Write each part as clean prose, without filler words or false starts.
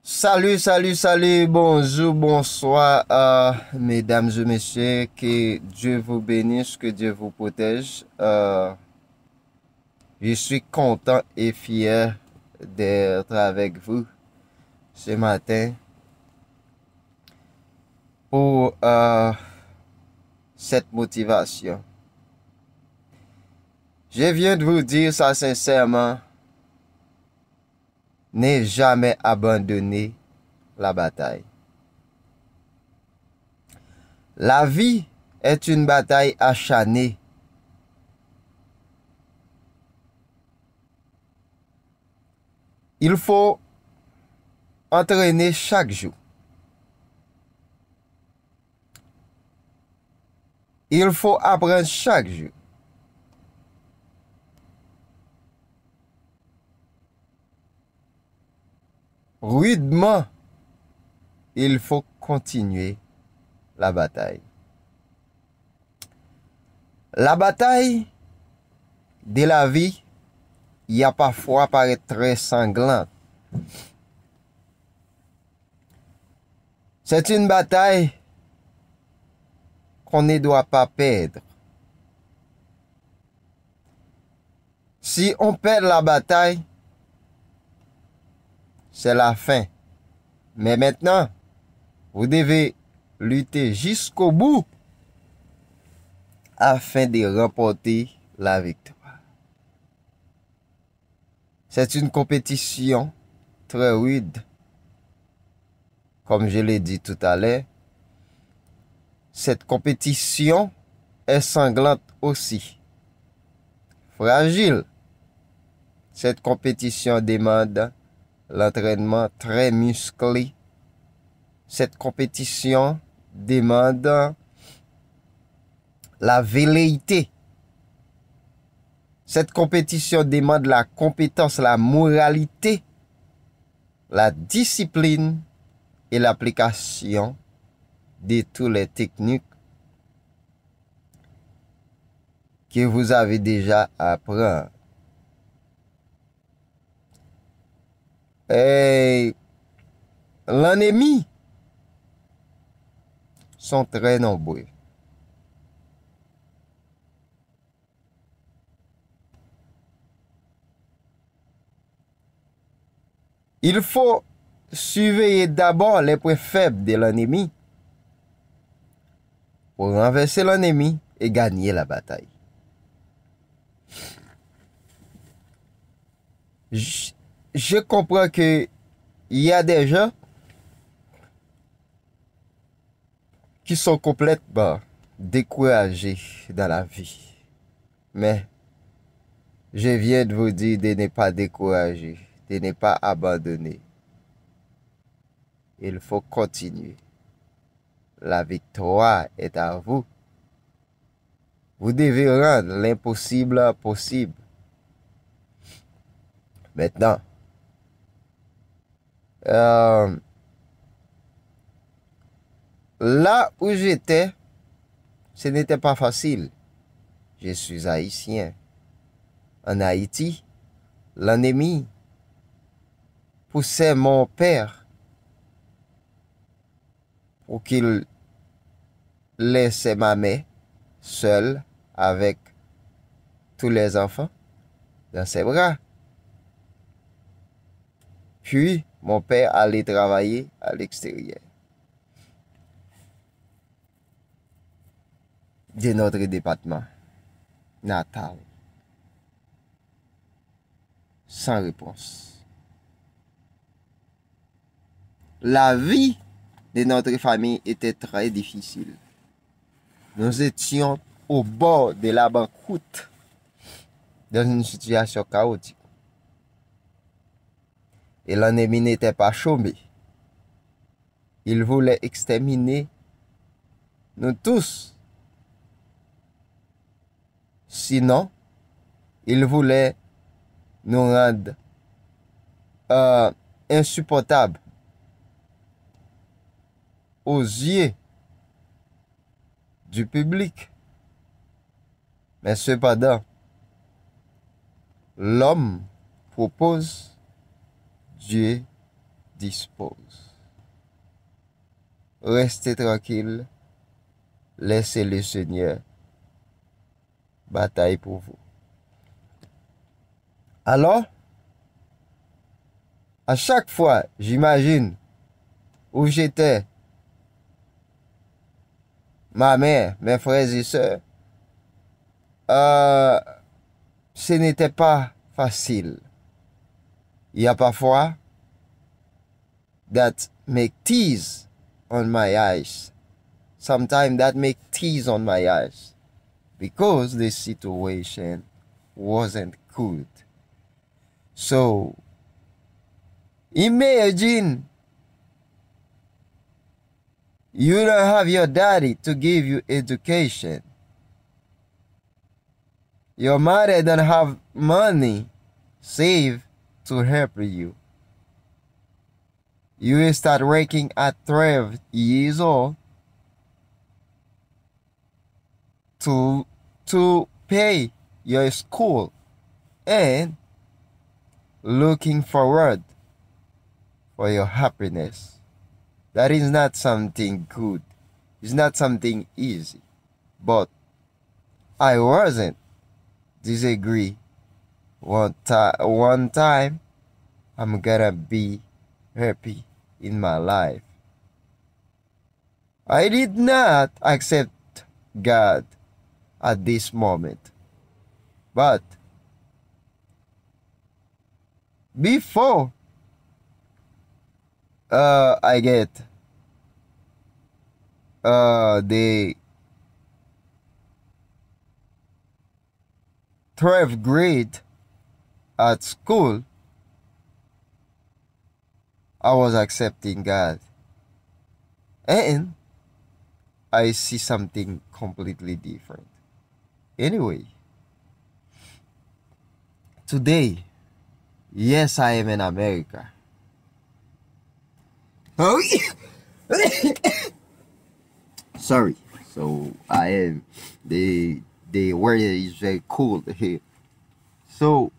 Salut, bonjour, bonsoir, mesdames et messieurs, que Dieu vous bénisse, que Dieu vous protège. Je suis content et fier d'être avec vous ce matin pour cette motivation. Je viens de vous dire ça sincèrement, ne jamais abandonner la bataille. La vie est une bataille acharnée. Il faut entraîner chaque jour. Il faut apprendre chaque jour. Rudement, il faut continuer la bataille. La bataille de la vie, il y a parfois paraît très sanglante. C'est une bataille qu'on ne doit pas perdre. Si on perd la bataille, c'est la fin. Mais maintenant, vous devez lutter jusqu'au bout afin de remporter la victoire. C'est une compétition très rude. Comme je l'ai dit tout à l'heure, cette compétition est sanglante aussi. Fragile. Cette compétition demande l'entraînement très musclé. Cette compétition demande la velléité. Cette compétition demande la compétence, la moralité, la discipline et l'application de toutes les techniques que vous avez déjà appris. Et l'ennemi sont très nombreux. Il faut surveiller d'abord les points faibles de l'ennemi pour renverser l'ennemi et gagner la bataille. Je comprends que il y a des gens qui sont complètement découragés dans la vie. Mais je viens de vous dire de ne pas décourager, de ne pas abandonner. Il faut continuer. La victoire est à vous. Vous devez rendre l'impossible possible. Maintenant, là où j'étais, ce n'était pas facile. Je suis haïtien. En Haïti, l'ennemi poussait mon père pour qu'il laisse ma mère seule avec tous les enfants dans ses bras. Puis, mon père allait travailler à l'extérieur de notre département natal. Sans réponse. La vie de notre famille était très difficile. Nous étions au bord de la banqueroute, dans une situation chaotique. Et l'ennemi n'était pas chômé. Il voulait exterminer nous tous. Sinon, il voulait nous rendre insupportables aux yeux du public. Mais cependant, l'homme propose, Dieu dispose. Restez tranquille, laissez le Seigneur bataille pour vous. Alors, à chaque fois, j'imagine où j'étais, ma mère, mes frères et sœurs, ce n'était pas facile. Il y a parfois that make tears on my eyes. Sometimes that make tears on my eyes because the situation wasn't good. So, imagine you don't have your daddy to give you education. Your mother don't have money saved to help you. You start working at 12 years old to pay your school and looking forward for your happiness. That is not something good. It's not something easy. But I wasn't disagree. One time I'm gonna be happy in my life. I did not accept God at this moment. But before I get the 12th grade at school, I was accepting God. And I see something completely different. Anyway, today, yes, I am in America. Oh, sorry. So I am the weather is very cold here. So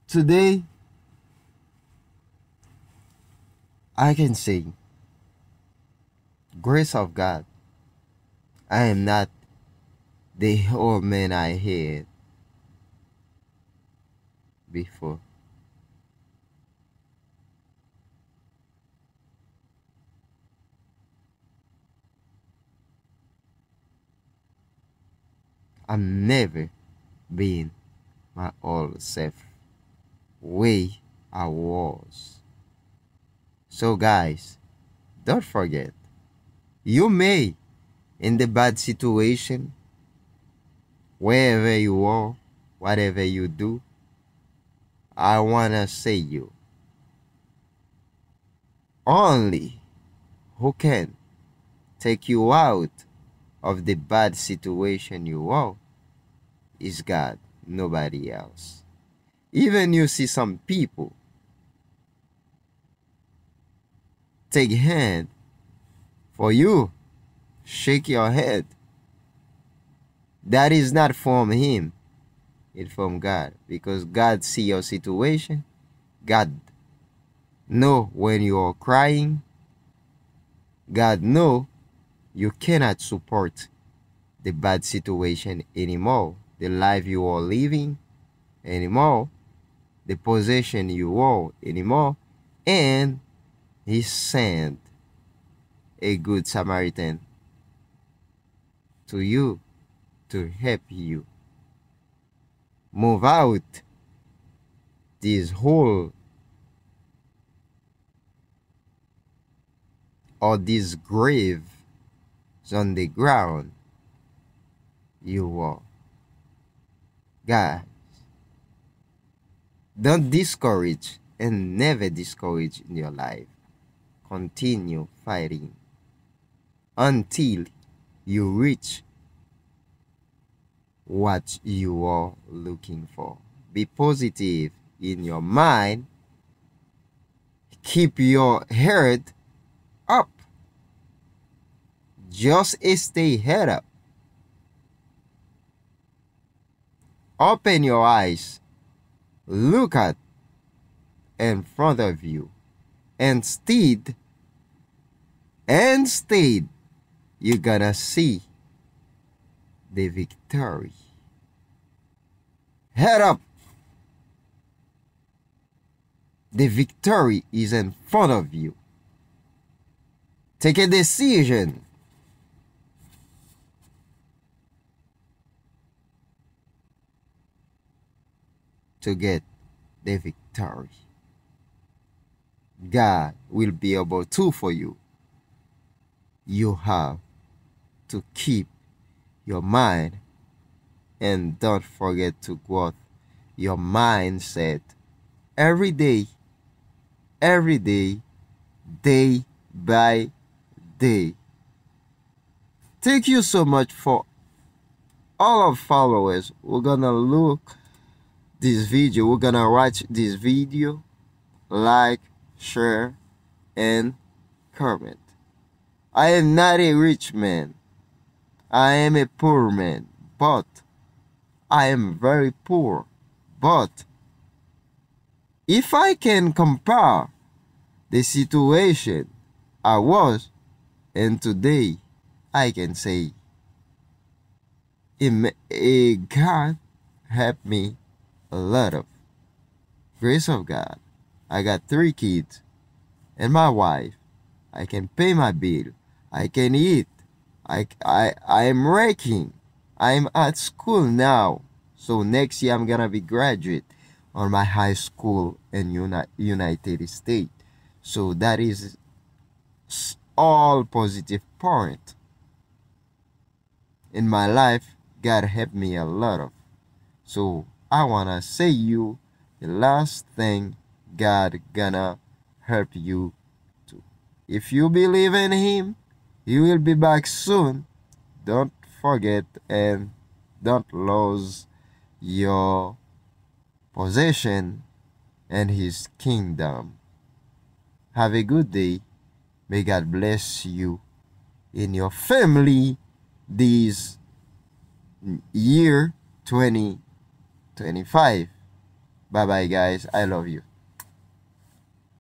today I can say grace of God. I am not the old man I had before. I'm never been my old self way I was. So guys, don't forget, you may in the bad situation, wherever you are, whatever you do, I wanna say you, only who can take you out of the bad situation you are is God, nobody else. Even you see some people take hand for you, shake your head. That is not from him, it's from God, because God see your situation. God know when you are crying. God know you cannot support the bad situation anymore, the life you are living anymore, the position you are anymore, and he sent a good Samaritan to you to help you move out this hole or this grave on the ground you are. Guys, don't discourage and never discourage in your life. Continue fighting until you reach what you are looking for. Be positive in your mind. Keep your head up. Just stay head up. Open your eyes. Look at in front of you. Instead, you're gonna see the victory. Head up. The victory is in front of you. Take a decision. To get the victory. God will be able to for you. You have to keep your mind and don't forget to grow your mindset every day, day by day. Thank you so much for all our followers. We're gonna look this video, we're gonna watch this video, like, share, and comment. I am not a rich man. I am a poor man, but I am very poor. But if I can compare the situation I was and today, I can say God helped me a lot of grace of God. I got 3 kids and my wife. I can pay my bill. I can eat. I am working. I'm at school now. So next year I'm gonna be graduate on my high school in United States. So that is all positive point. In my life, God helped me a lot of. So I wanna say you the last thing God gonna help you to. If you believe in Him, He will be back soon. Don't forget and don't lose your possession and His kingdom. Have a good day. May God bless you in your family this year 2025. Bye bye guys. I love you.